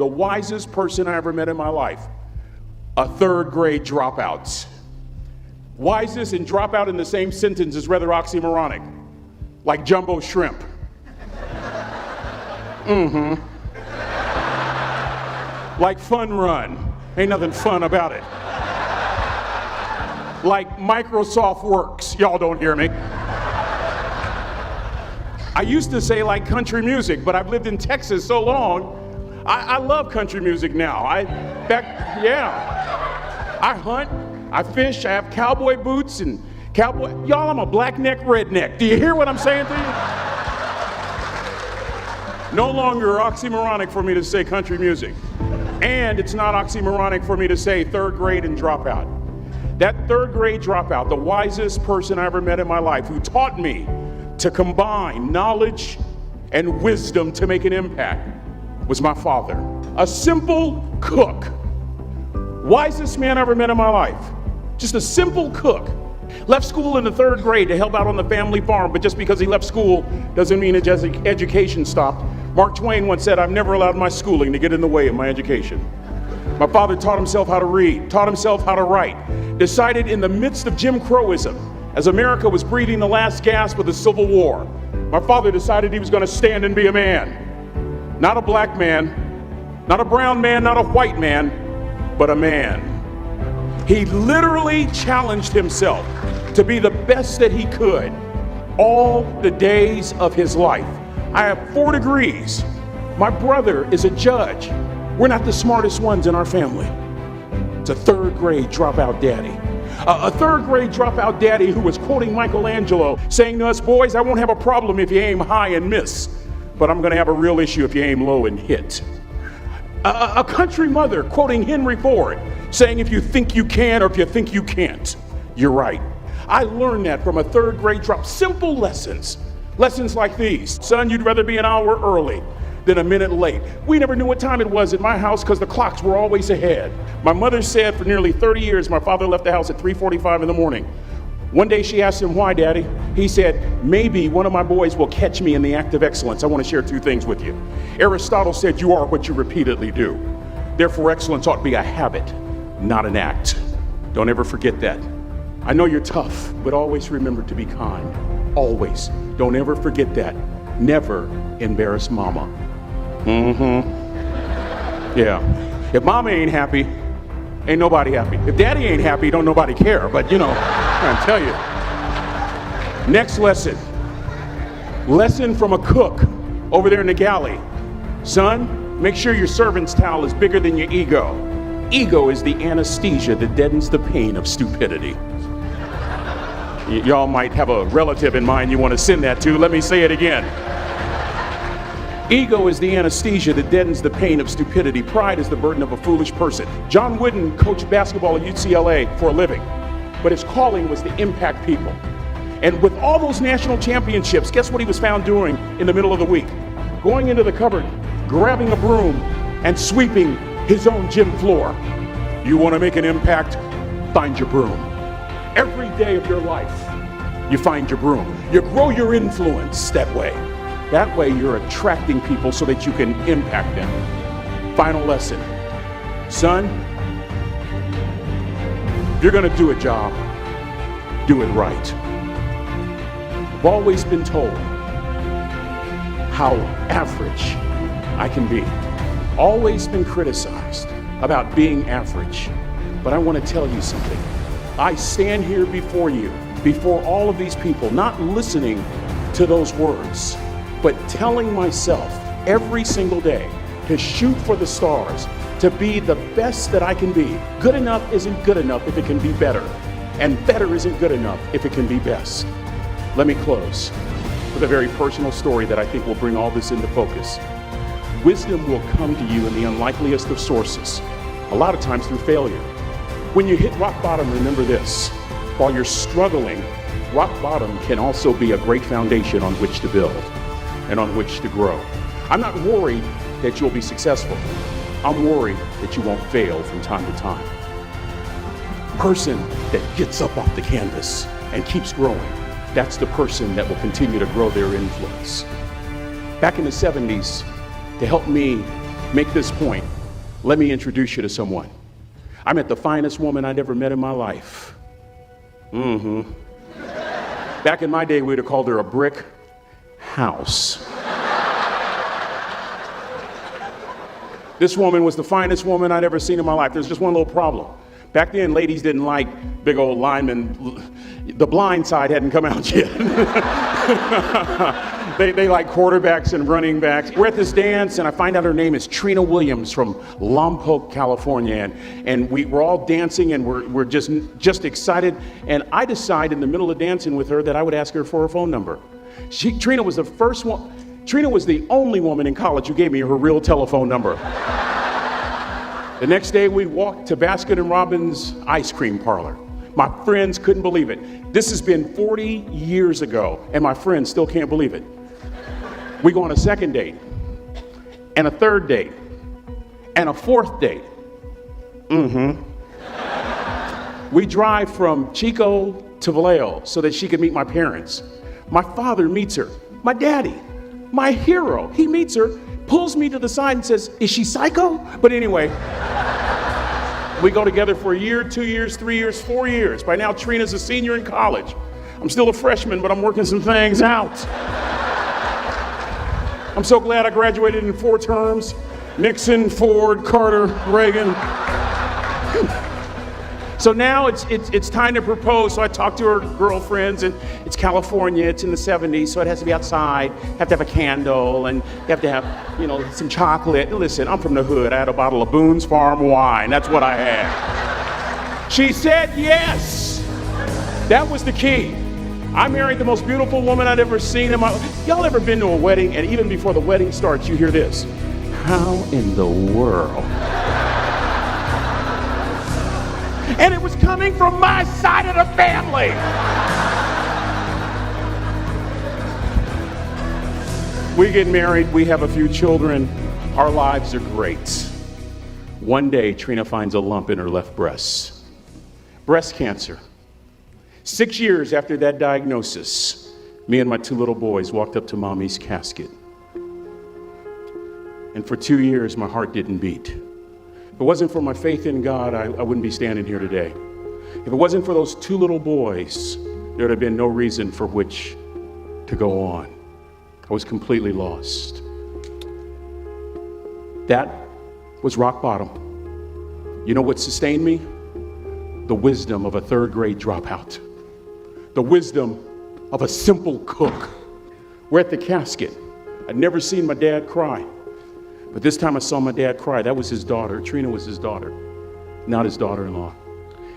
the wisest person I ever met in my life, a third grade dropout. Wisest and dropout in the same sentence is rather oxymoronic, like jumbo shrimp. Like fun run, ain't nothing fun about it. Like Microsoft Works, y'all don't hear me. I used to say like country music, but I've lived in Texas so long, I love country music now. I hunt, I fish, I have cowboy boots and y'all, I'm a black-neck redneck. Do you hear what I'm saying to you? No longer oxymoronic for me to say country music. And it's not oxymoronic for me to say third grade and dropout. That third grade dropout, the wisest person I ever met in my life, who taught me to combine knowledge and wisdom to make an impact, was my father. A simple cook. Wisest man I ever met in my life. Just a simple cook. Left school in the third grade to help out on the family farm, but just because he left school doesn't mean his education stopped. Mark Twain once said, "I've never allowed my schooling to get in the way of my education." My father taught himself how to read, taught himself how to write, decided in the midst of Jim Crowism, as America was breathing the last gasp of the Civil War, my father decided he was going to stand and be a man. Not a black man, not a brown man, not a white man, but a man. He literally challenged himself to be the best that he could all the days of his life. I have 4 degrees. My brother is a judge. We're not the smartest ones in our family. It's a third grade dropout daddy. A third grade dropout daddy who was quoting Michelangelo, saying to us, "Boys, I won't have a problem if you aim high and miss, but I'm gonna have a real issue if you aim low and hit." A country mother quoting Henry Ford, saying, "If you think you can or if you think you can't, you're right." I learned that from a third grade drop. Simple lessons. Lessons like these. Son, you'd rather be an hour early than a minute late. We never knew what time it was at my house because the clocks were always ahead. My mother said for nearly 30 years my father left the house at 3:45 in the morning. One day she asked him, "Why, Daddy?" He said, "Maybe one of my boys will catch me in the act of excellence. I want to share 2 things with you. Aristotle said you are what you repeatedly do. Therefore, excellence ought to be a habit, not an act." Don't ever forget that. I know you're tough, but always remember to be kind. Always. Don't ever forget that. Never embarrass mama. Yeah. If mama ain't happy, ain't nobody happy. If daddy ain't happy, don't nobody care. But you know, I'm trying to tell you. Next lesson. Lesson from a cook over there in the galley. Son, make sure your servant's towel is bigger than your ego. Ego is the anesthesia that deadens the pain of stupidity. Y'all might have a relative in mind you want to send that to. Let me say it again. Ego is the anesthesia that deadens the pain of stupidity. Pride is the burden of a foolish person. John Wooden coached basketball at UCLA for a living, but his calling was to impact people. And with all those national championships, guess what he was found doing in the middle of the week? Going into the cupboard, grabbing a broom, and sweeping his own gym floor. You want to make an impact? Find your broom. Every day of your life, you find your broom. You grow your influence that way. That way you're attracting people so that you can impact them. Final lesson. Son, if you're gonna do a job, do it right. I've always been told how average I can be. Always been criticized about being average. But I want to tell you something. I stand here before you, before all of these people, not listening to those words, but telling myself every single day to shoot for the stars, to be the best that I can be. Good enough isn't good enough if it can be better, and better isn't good enough if it can be best. Let me close with a very personal story that I think will bring all this into focus. Wisdom will come to you in the unlikeliest of sources, a lot of times through failure. When you hit rock bottom, remember this. While you're struggling, rock bottom can also be a great foundation on which to build and on which to grow. I'm not worried that you'll be successful. I'm worried that you won't fail from time to time. The person that gets up off the canvas and keeps growing, that's the person that will continue to grow their influence. Back in the 70s, to help me make this point, let me introduce you to someone. I met the finest woman I'd ever met in my life. Back in my day, we'd have called her a brick house. This woman was the finest woman I'd ever seen in my life. There's just one little problem. Back then, ladies didn't like big old linemen. The Blind Side hadn't come out yet. They like quarterbacks and running backs. We're at this dance, and I find out her name is Trina Williams from Lompoc, California. And we're all dancing, and we're just excited. And I decide in the middle of dancing with her that I would ask her for her phone number. Trina was the first one. Trina was the only woman in college who gave me her real telephone number. The next day, we walked to Baskin & Robbins ice cream parlor. My friends couldn't believe it. This has been 40 years ago, and my friends still can't believe it. We go on a second date, and a third date, and a fourth date. We drive from Chico to Vallejo so that she could meet my parents. My father meets her. My daddy, my hero, he meets her, pulls me to the side and says, "Is she psycho?" But anyway, we go together for a year, 2 years, 3 years, 4 years. By now, Trina's a senior in college. I'm still a freshman, but I'm working some things out. I'm so glad I graduated in 4 terms. Nixon, Ford, Carter, Reagan. So now it's time to propose. So I talk to her girlfriends, and it's California, it's in the 70s, so it has to be outside. You have to have a candle, and you have to have, some chocolate. And listen, I'm from the hood. I had a bottle of Boone's Farm wine. That's what I had. She said yes. That was the key. I married the most beautiful woman I'd ever seen in my life. Y'all ever been to a wedding, and even before the wedding starts, you hear this? How in the world? And it was coming from my side of the family. We get married, we have a few children, our lives are great. One day, Trina finds a lump in her left breast. Breast cancer. 6 years after that diagnosis, me and my 2 little boys walked up to Mommy's casket. And for 2 years, my heart didn't beat. If it wasn't for my faith in God, I wouldn't be standing here today. If it wasn't for those 2 little boys, there would have been no reason for which to go on. I was completely lost. That was rock bottom. You know what sustained me? The wisdom of a 3rd grade dropout. The wisdom of a simple cook. We're at the casket. I'd never seen my dad cry. But this time I saw my dad cry. That was his daughter. Trina was his daughter, not his daughter-in-law.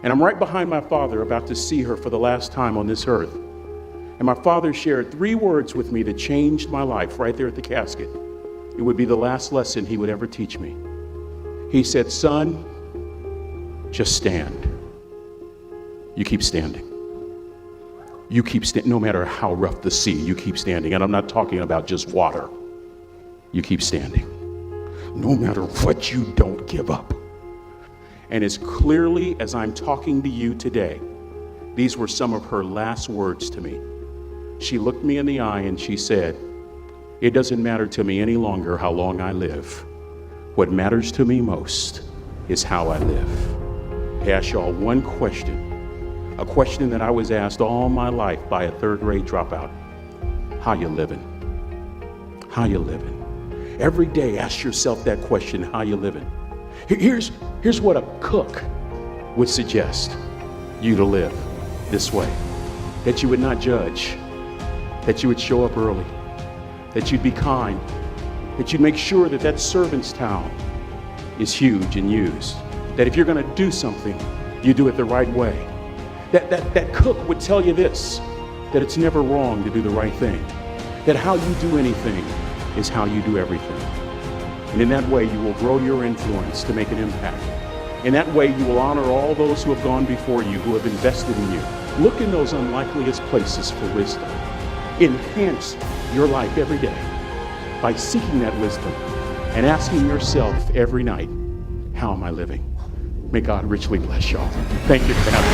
And I'm right behind my father, about to see her for the last time on this earth. And my father shared 3 words with me that changed my life right there at the casket. It would be the last lesson he would ever teach me. He said, "Son, just stand. You keep standing. You keep standing, no matter how rough the sea, you keep standing." And I'm not talking about just water. You keep standing. No matter what, you don't give up. And as clearly as I'm talking to you today, these were some of her last words to me. She looked me in the eye and she said, "It doesn't matter to me any longer how long I live. What matters to me most is how I live." I ask y'all one question, a question that I was asked all my life by a 3rd grade dropout. How you living? How you living? Every day, ask yourself that question, how you living? Here's what a cook would suggest you to live this way. That you would not judge, that you would show up early, that you'd be kind, that you'd make sure that that servant's towel is huge and used, that if you're gonna do something, you do it the right way. That cook would tell you this, that it's never wrong to do the right thing, that how you do anything is how you do everything. And in that way, you will grow your influence to make an impact. In that way, you will honor all those who have gone before you, who have invested in you. Look in those unlikeliest places for wisdom. Enhance your life every day by seeking that wisdom and asking yourself every night, how am I living? May God richly bless y'all. Thank you for having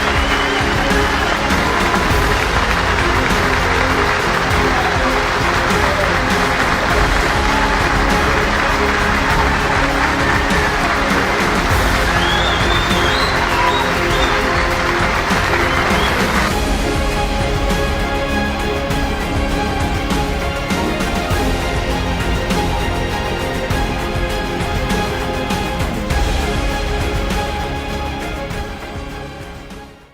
me.